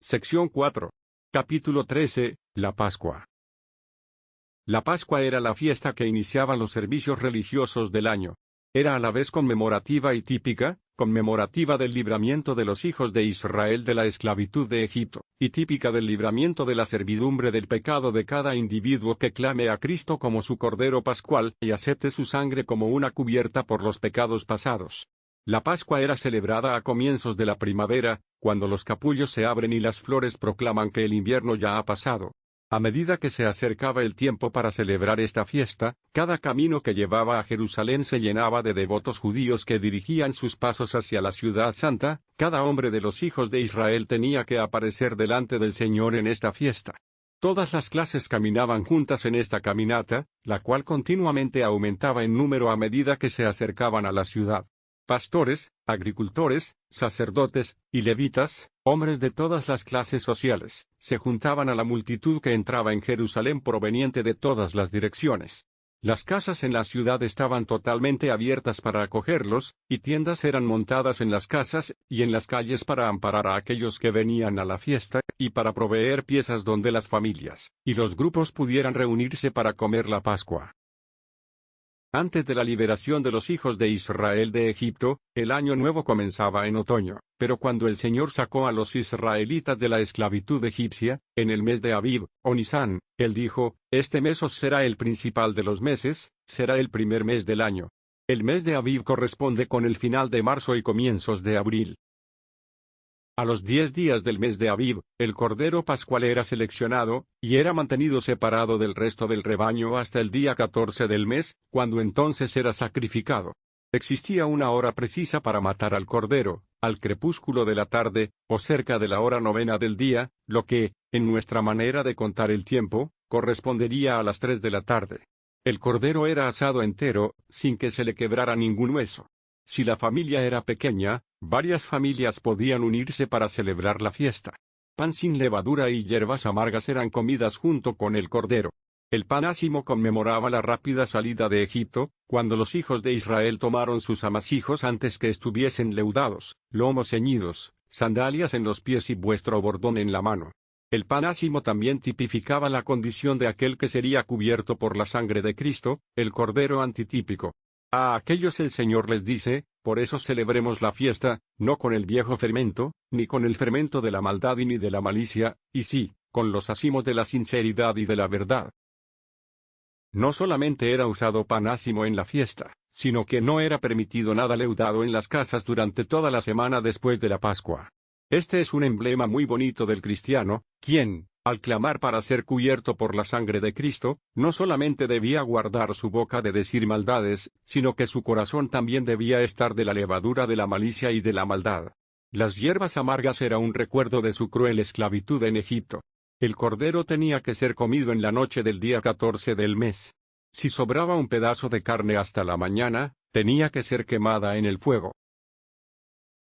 Sección 4. Capítulo 13. La Pascua. La Pascua era la fiesta que iniciaba los servicios religiosos del año. Era a la vez conmemorativa y típica, conmemorativa del libramiento de los hijos de Israel de la esclavitud de Egipto, y típica del libramiento de la servidumbre del pecado de cada individuo que clame a Cristo como su Cordero Pascual y acepte su sangre como una cubierta por los pecados pasados. La Pascua era celebrada a comienzos de la primavera, cuando los capullos se abren y las flores proclaman que el invierno ya ha pasado. A medida que se acercaba el tiempo para celebrar esta fiesta, cada camino que llevaba a Jerusalén se llenaba de devotos judíos que dirigían sus pasos hacia la ciudad santa. Cada hombre de los hijos de Israel tenía que aparecer delante del Señor en esta fiesta. Todas las clases caminaban juntas en esta caminata, la cual continuamente aumentaba en número a medida que se acercaban a la ciudad. Pastores, agricultores, sacerdotes, y levitas, hombres de todas las clases sociales, se juntaban a la multitud que entraba en Jerusalén proveniente de todas las direcciones. Las casas en la ciudad estaban totalmente abiertas para acogerlos, y tiendas eran montadas en las casas y en las calles para amparar a aquellos que venían a la fiesta, y para proveer piezas donde las familias y los grupos pudieran reunirse para comer la Pascua. Antes de la liberación de los hijos de Israel de Egipto, el año nuevo comenzaba en otoño, pero cuando el Señor sacó a los israelitas de la esclavitud egipcia, en el mes de Abib, o Nisán, Él dijo: «Este mes os será el principal de los meses, será el primer mes del año». El mes de Abib corresponde con el final de marzo y comienzos de abril. A los 10 días del mes de Abib, el Cordero Pascual era seleccionado, y era mantenido separado del resto del rebaño hasta el día 14 del mes, cuando entonces era sacrificado. Existía una hora precisa para matar al Cordero, al crepúsculo de la tarde, o cerca de la hora 9 del día, lo que, en nuestra manera de contar el tiempo, correspondería a las 3 de la tarde. El Cordero era asado entero, sin que se le quebrara ningún hueso. Si la familia era pequeña, varias familias podían unirse para celebrar la fiesta. Pan sin levadura y hierbas amargas eran comidas junto con el Cordero. El pan ácimo conmemoraba la rápida salida de Egipto, cuando los hijos de Israel tomaron sus amasijos antes que estuviesen leudados, lomos ceñidos, sandalias en los pies y vuestro bordón en la mano. El pan ácimo también tipificaba la condición de aquel que sería cubierto por la sangre de Cristo, el Cordero antitípico. A aquellos el Señor les dice: «Por eso celebremos la fiesta, no con el viejo fermento, ni con el fermento de la maldad y ni de la malicia, y sí, con los ázimos de la sinceridad y de la verdad». No solamente era usado pan ácimo en la fiesta, sino que no era permitido nada leudado en las casas durante toda la semana después de la Pascua. Este es un emblema muy bonito del cristiano, quien, al clamar para ser cubierto por la sangre de Cristo, no solamente debía guardar su boca de decir maldades, sino que su corazón también debía estar de la levadura de la malicia y de la maldad. Las hierbas amargas era un recuerdo de su cruel esclavitud en Egipto. El cordero tenía que ser comido en la noche del día 14 del mes. Si sobraba un pedazo de carne hasta la mañana, tenía que ser quemada en el fuego.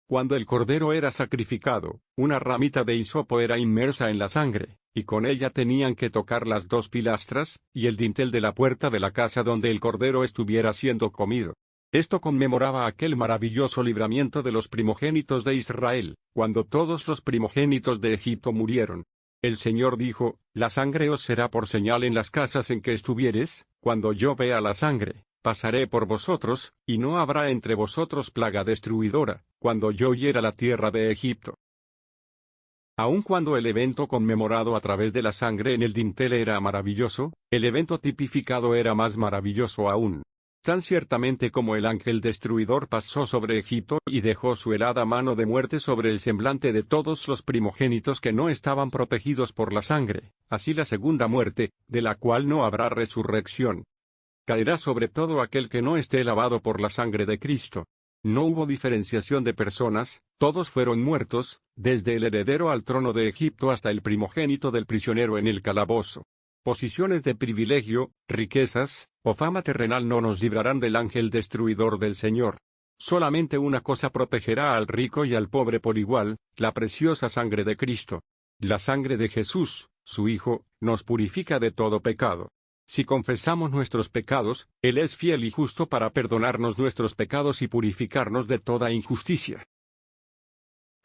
Cuando el cordero era sacrificado, una ramita de hisopo era inmersa en la sangre, y con ella tenían que tocar las 2 pilastras, y el dintel de la puerta de la casa donde el cordero estuviera siendo comido. Esto conmemoraba aquel maravilloso libramiento de los primogénitos de Israel, cuando todos los primogénitos de Egipto murieron. El Señor dijo: «La sangre os será por señal en las casas en que estuvieres, cuando yo vea la sangre, pasaré por vosotros, y no habrá entre vosotros plaga destruidora, cuando yo hiera la tierra de Egipto». Aun cuando el evento conmemorado a través de la sangre en el dintel era maravilloso, el evento tipificado era más maravilloso aún. Tan ciertamente como el ángel destruidor pasó sobre Egipto y dejó su helada mano de muerte sobre el semblante de todos los primogénitos que no estaban protegidos por la sangre, así la segunda muerte, de la cual no habrá resurrección, caerá sobre todo aquel que no esté lavado por la sangre de Cristo. No hubo diferenciación de personas, todos fueron muertos, desde el heredero al trono de Egipto hasta el primogénito del prisionero en el calabozo. Posiciones de privilegio, riquezas, o fama terrenal no nos librarán del ángel destruidor del Señor. Solamente una cosa protegerá al rico y al pobre por igual: la preciosa sangre de Cristo. La sangre de Jesús, su Hijo, nos purifica de todo pecado. Si confesamos nuestros pecados, Él es fiel y justo para perdonarnos nuestros pecados y purificarnos de toda injusticia.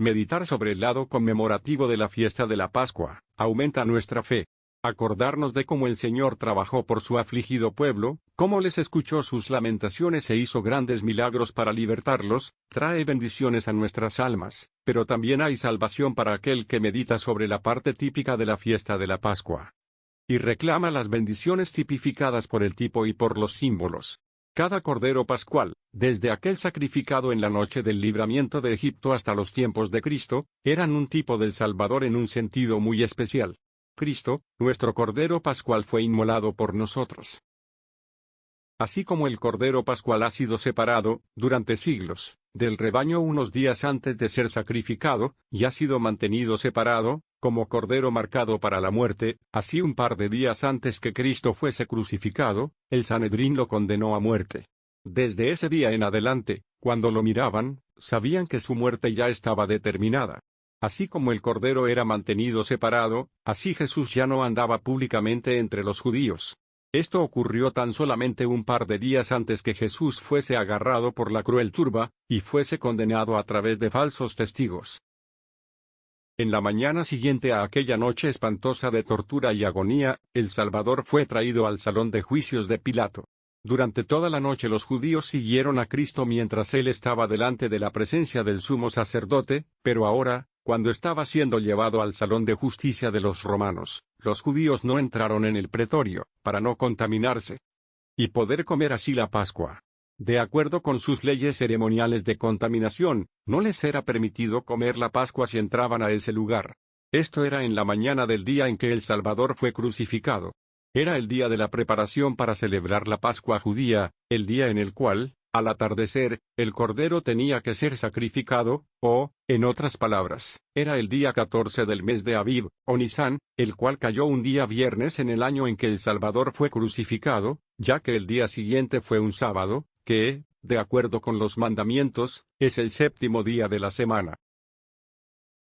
Meditar sobre el lado conmemorativo de la fiesta de la Pascua aumenta nuestra fe. Acordarnos de cómo el Señor trabajó por su afligido pueblo, cómo les escuchó sus lamentaciones e hizo grandes milagros para libertarlos, trae bendiciones a nuestras almas, pero también hay salvación para aquel que medita sobre la parte típica de la fiesta de la Pascua. Y reclama las bendiciones tipificadas por el tipo y por los símbolos. Cada cordero pascual, desde aquel sacrificado en la noche del libramiento de Egipto hasta los tiempos de Cristo, eran un tipo del Salvador en un sentido muy especial. Cristo, nuestro Cordero Pascual, fue inmolado por nosotros. Así como el Cordero Pascual ha sido separado, durante siglos, del rebaño unos días antes de ser sacrificado, y ha sido mantenido separado, como Cordero marcado para la muerte, así un par de días antes que Cristo fuese crucificado, el Sanedrín lo condenó a muerte. Desde ese día en adelante, cuando lo miraban, sabían que su muerte ya estaba determinada. Así como el Cordero era mantenido separado, así Jesús ya no andaba públicamente entre los judíos. Esto ocurrió tan solamente un par de días antes que Jesús fuese agarrado por la cruel turba, y fuese condenado a través de falsos testigos. En la mañana siguiente a aquella noche espantosa de tortura y agonía, el Salvador fue traído al salón de juicios de Pilato. Durante toda la noche los judíos siguieron a Cristo mientras él estaba delante de la presencia del sumo sacerdote, pero ahora, cuando estaba siendo llevado al salón de justicia de los romanos, los judíos no entraron en el pretorio, para no contaminarse y poder comer así la Pascua. De acuerdo con sus leyes ceremoniales de contaminación, no les era permitido comer la Pascua si entraban a ese lugar. Esto era en la mañana del día en que el Salvador fue crucificado. Era el día de la preparación para celebrar la Pascua judía, el día en el cual, al atardecer, el cordero tenía que ser sacrificado, o, en otras palabras, era el día 14 del mes de Aviv, o Nisán, el cual cayó un día viernes en el año en que el Salvador fue crucificado, ya que el día siguiente fue un sábado, que, de acuerdo con los mandamientos, es el séptimo día de la semana.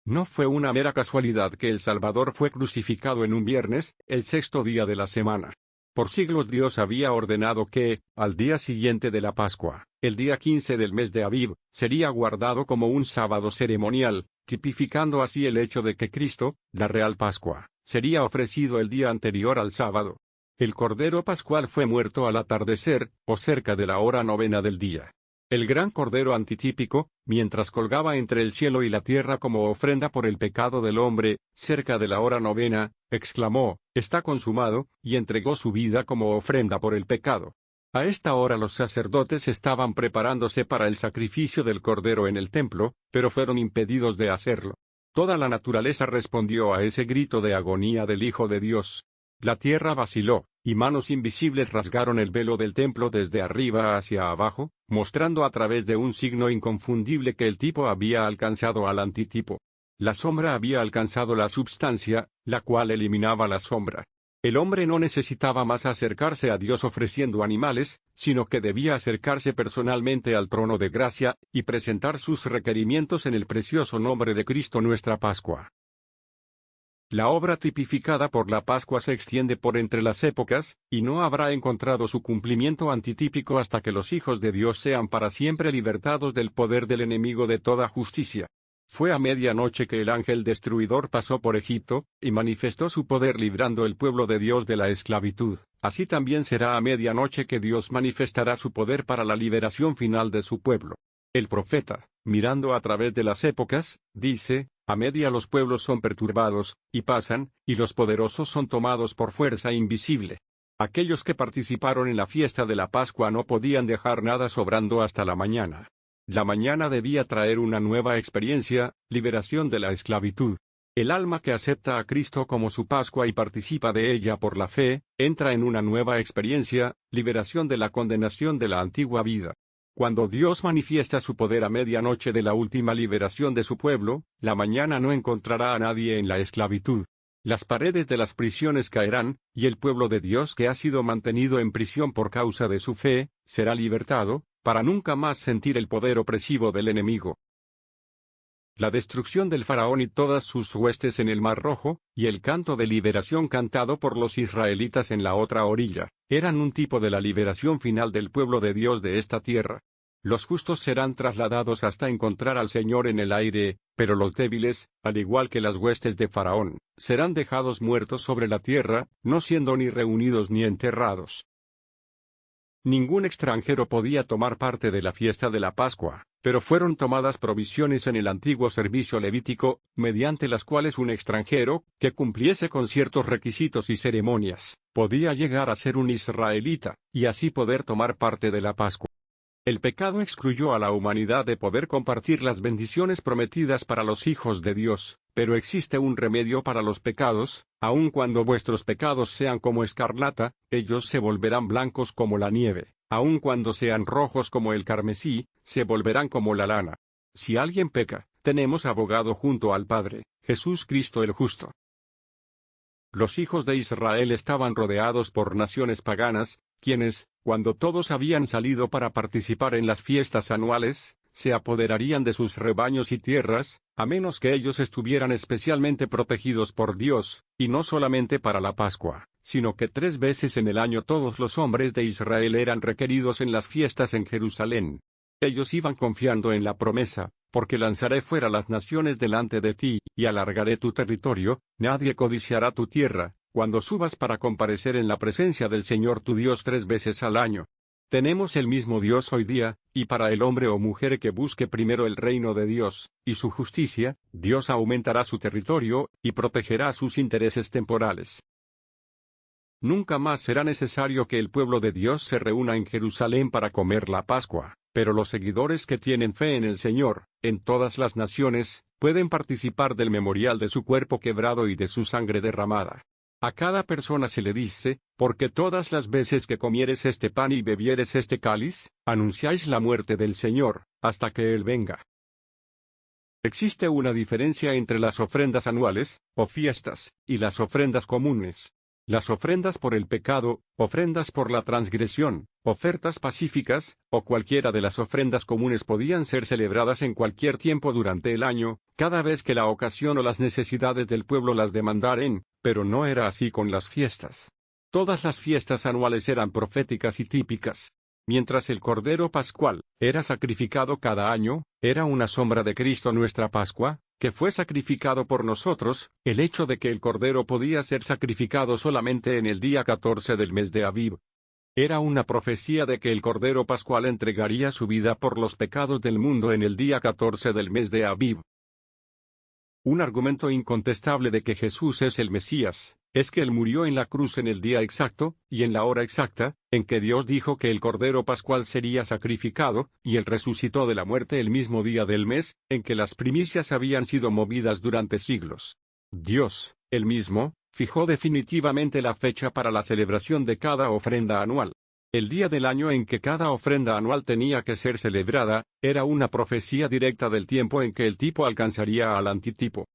No fue una mera casualidad que el Salvador fue crucificado en un viernes, el sexto día de la semana. Por siglos Dios había ordenado que, al día siguiente de la Pascua, el día 15 del mes de Aviv, sería guardado como un sábado ceremonial, tipificando así el hecho de que Cristo, la real Pascua, sería ofrecido el día anterior al sábado. El Cordero Pascual fue muerto al atardecer, o cerca de la hora novena del día. El gran Cordero antitípico, mientras colgaba entre el cielo y la tierra como ofrenda por el pecado del hombre, cerca de la hora novena, exclamó, «Está consumado», y entregó su vida como ofrenda por el pecado. A esta hora los sacerdotes estaban preparándose para el sacrificio del Cordero en el templo, pero fueron impedidos de hacerlo. Toda la naturaleza respondió a ese grito de agonía del Hijo de Dios. La tierra vaciló, y manos invisibles rasgaron el velo del templo desde arriba hacia abajo, mostrando a través de un signo inconfundible que el tipo había alcanzado al antitipo. La sombra había alcanzado la substancia, la cual eliminaba la sombra. El hombre no necesitaba más acercarse a Dios ofreciendo animales, sino que debía acercarse personalmente al trono de gracia, y presentar sus requerimientos en el precioso nombre de Cristo nuestra Pascua. La obra tipificada por la Pascua se extiende por entre las épocas, y no habrá encontrado su cumplimiento antitípico hasta que los hijos de Dios sean para siempre libertados del poder del enemigo de toda justicia. Fue a medianoche que el ángel destruidor pasó por Egipto, y manifestó su poder librando el pueblo de Dios de la esclavitud. Así también será a medianoche que Dios manifestará su poder para la liberación final de su pueblo. El profeta, mirando a través de las épocas, dice, a media los pueblos son perturbados, y pasan, y los poderosos son tomados por fuerza invisible. Aquellos que participaron en la fiesta de la Pascua no podían dejar nada sobrando hasta la mañana. La mañana debía traer una nueva experiencia, liberación de la esclavitud. El alma que acepta a Cristo como su Pascua y participa de ella por la fe, entra en una nueva experiencia, liberación de la condenación de la antigua vida. Cuando Dios manifiesta su poder a medianoche de la última liberación de su pueblo, la mañana no encontrará a nadie en la esclavitud. Las paredes de las prisiones caerán, y el pueblo de Dios que ha sido mantenido en prisión por causa de su fe, será libertado, para nunca más sentir el poder opresivo del enemigo. La destrucción del faraón y todas sus huestes en el Mar Rojo, y el canto de liberación cantado por los israelitas en la otra orilla, eran un tipo de la liberación final del pueblo de Dios de esta tierra. Los justos serán trasladados hasta encontrar al Señor en el aire, pero los débiles, al igual que las huestes de Faraón, serán dejados muertos sobre la tierra, no siendo ni reunidos ni enterrados. Ningún extranjero podía tomar parte de la fiesta de la Pascua, pero fueron tomadas provisiones en el antiguo servicio levítico, mediante las cuales un extranjero, que cumpliese con ciertos requisitos y ceremonias, podía llegar a ser un israelita, y así poder tomar parte de la Pascua. El pecado excluyó a la humanidad de poder compartir las bendiciones prometidas para los hijos de Dios, pero existe un remedio para los pecados: aun cuando vuestros pecados sean como escarlata, ellos se volverán blancos como la nieve; aun cuando sean rojos como el carmesí, se volverán como la lana. Si alguien peca, tenemos abogado junto al Padre, Jesús Cristo el justo. Los hijos de Israel estaban rodeados por naciones paganas, quienes, cuando todos habían salido para participar en las fiestas anuales, se apoderarían de sus rebaños y tierras, a menos que ellos estuvieran especialmente protegidos por Dios, y no solamente para la Pascua, sino que 3 veces en el año todos los hombres de Israel eran requeridos en las fiestas en Jerusalén. Ellos iban confiando en la promesa: porque lanzaré fuera las naciones delante de ti, y alargaré tu territorio; nadie codiciará tu tierra, cuando subas para comparecer en la presencia del Señor tu Dios 3 veces al año. Tenemos el mismo Dios hoy día, y para el hombre o mujer que busque primero el reino de Dios, y su justicia, Dios aumentará su territorio, y protegerá sus intereses temporales. Nunca más será necesario que el pueblo de Dios se reúna en Jerusalén para comer la Pascua, pero los seguidores que tienen fe en el Señor, en todas las naciones, pueden participar del memorial de su cuerpo quebrado y de su sangre derramada. A cada persona se le dice: porque todas las veces que comieres este pan y bebieres este cáliz, anunciáis la muerte del Señor, hasta que Él venga. Existe una diferencia entre las ofrendas anuales, o fiestas, y las ofrendas comunes. Las ofrendas por el pecado, ofrendas por la transgresión, ofertas pacíficas, o cualquiera de las ofrendas comunes podían ser celebradas en cualquier tiempo durante el año, cada vez que la ocasión o las necesidades del pueblo las demandaren, pero no era así con las fiestas. Todas las fiestas anuales eran proféticas y típicas. Mientras el Cordero Pascual era sacrificado cada año, era una sombra de Cristo nuestra Pascua, que fue sacrificado por nosotros. El hecho de que el Cordero podía ser sacrificado solamente en el día 14 del mes de Abib era una profecía de que el Cordero Pascual entregaría su vida por los pecados del mundo en el día 14 del mes de Abib. Un argumento incontestable de que Jesús es el Mesías es que Él murió en la cruz en el día exacto, y en la hora exacta, en que Dios dijo que el Cordero Pascual sería sacrificado, y Él resucitó de la muerte el mismo día del mes, en que las primicias habían sido movidas durante siglos. Dios, Él mismo, fijó definitivamente la fecha para la celebración de cada ofrenda anual. El día del año en que cada ofrenda anual tenía que ser celebrada, era una profecía directa del tiempo en que el tipo alcanzaría al antitipo.